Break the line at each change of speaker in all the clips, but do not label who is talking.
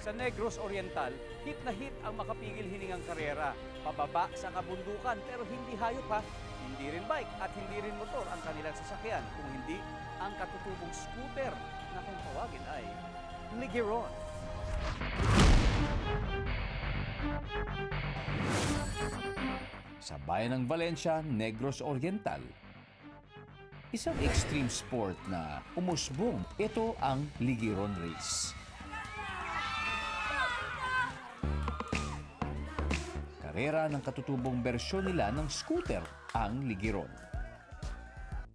Sa Negros Oriental, hit na hit ang makapigil hiningang karera. Pababa sa kabundukan pero hindi hayop ha. Hindi rin bike at hindi rin motor ang kanilang sasakyan. Kung hindi, ang katutubong scooter na kung tawagin ay Ligeron. Sa bayan ng Valencia, Negros Oriental, isang extreme sport na umusbong. Ito ang Ligeron Race. Karera ng katutubong bersyon nila ng scooter, ang Ligeron.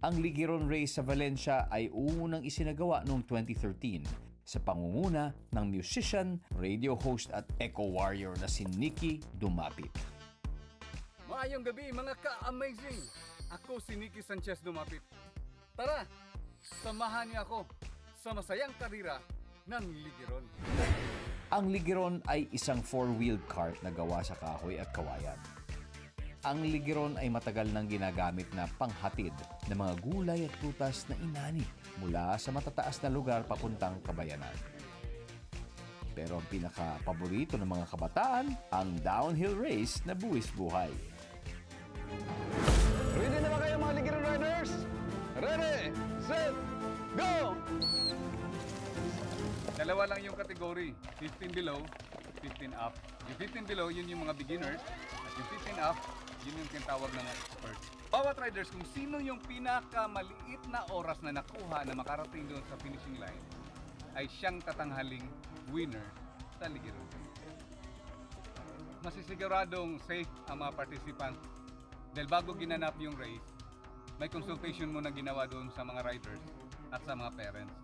Ang Ligeron Race sa Valencia ay unang isinagawa noong 2013 sa pangunguna ng musician, radio host at eco-warrior na si Nicky Dumapit.
Maayong gabi mga ka-amazing! Ako si Nicky Sanchez Dumapit. Tara, samahan niyo ako sa masayang karera ng Ligeron.
Ang Ligeron ay isang four-wheeled cart na gawa sa kahoy at kawayan. Ang Ligeron ay matagal nang ginagamit na panghatid ng mga gulay at prutas na inani mula sa matataas na lugar papuntang kabayanan. Pero ang pinaka-paborito ng mga kabataan, ang downhill race na buwis buhay.
Ready na ba kayo mga Ligeron riders? Ready, set, go! Dalawa lang yung kategory, 15 below, 15 up. Yung 15 below, yun yung mga beginners. At yung 15 up, yun yung tinatawag ng expert. Bawat riders, kung sino yung pinakamaliit na oras na nakuha na makarating doon sa finishing line, ay siyang tatanghaling winner sa Ligeron. Masisiguradong safe ang mga participants dahil bago ginanap yung race, may consultation muna ginawa doon sa mga riders at sa mga parents.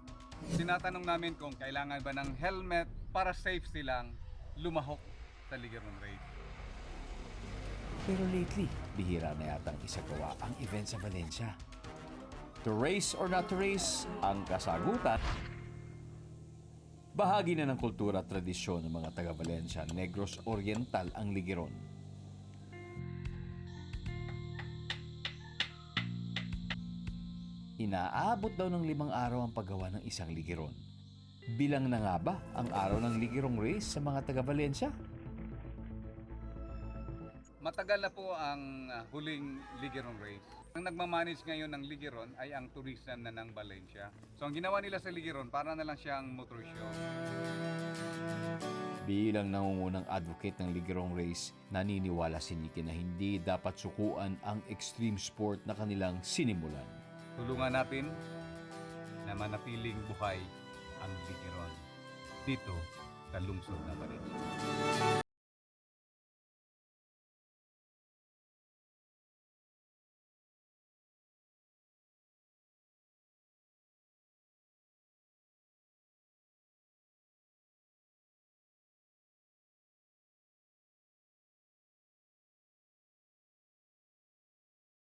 Tinatanong namin kung kailangan ba ng helmet para safe silang lumahok sa Ligeron race.
Pero lately, bihira na yatang isagawa ang event sa Valencia. To race or not to race, ang kasagutan. Bahagi na ng kultura at tradisyon ng mga taga-Valencia, Negros Oriental ang Ligeron. Inaabot daw ng 5 araw ang paggawa ng isang Ligeron. Bilang na nga ba ang araw ng Ligeron Race sa mga taga-Valencia?
Matagal na po ang huling Ligeron race. Ang nagmamanage ngayon ng Ligeron ay ang tourism na ng Valencia. So ang ginawa nila sa Ligeron, para na lang siyang motor show.
Bilang nangungunang advocate ng Ligeron Race, naniniwala si Nicky na hindi dapat sukuan ang extreme sport na kanilang sinimulan.
Tulungan natin na manatiling buhay ang Ligeron dito sa lungsod ng Valencia.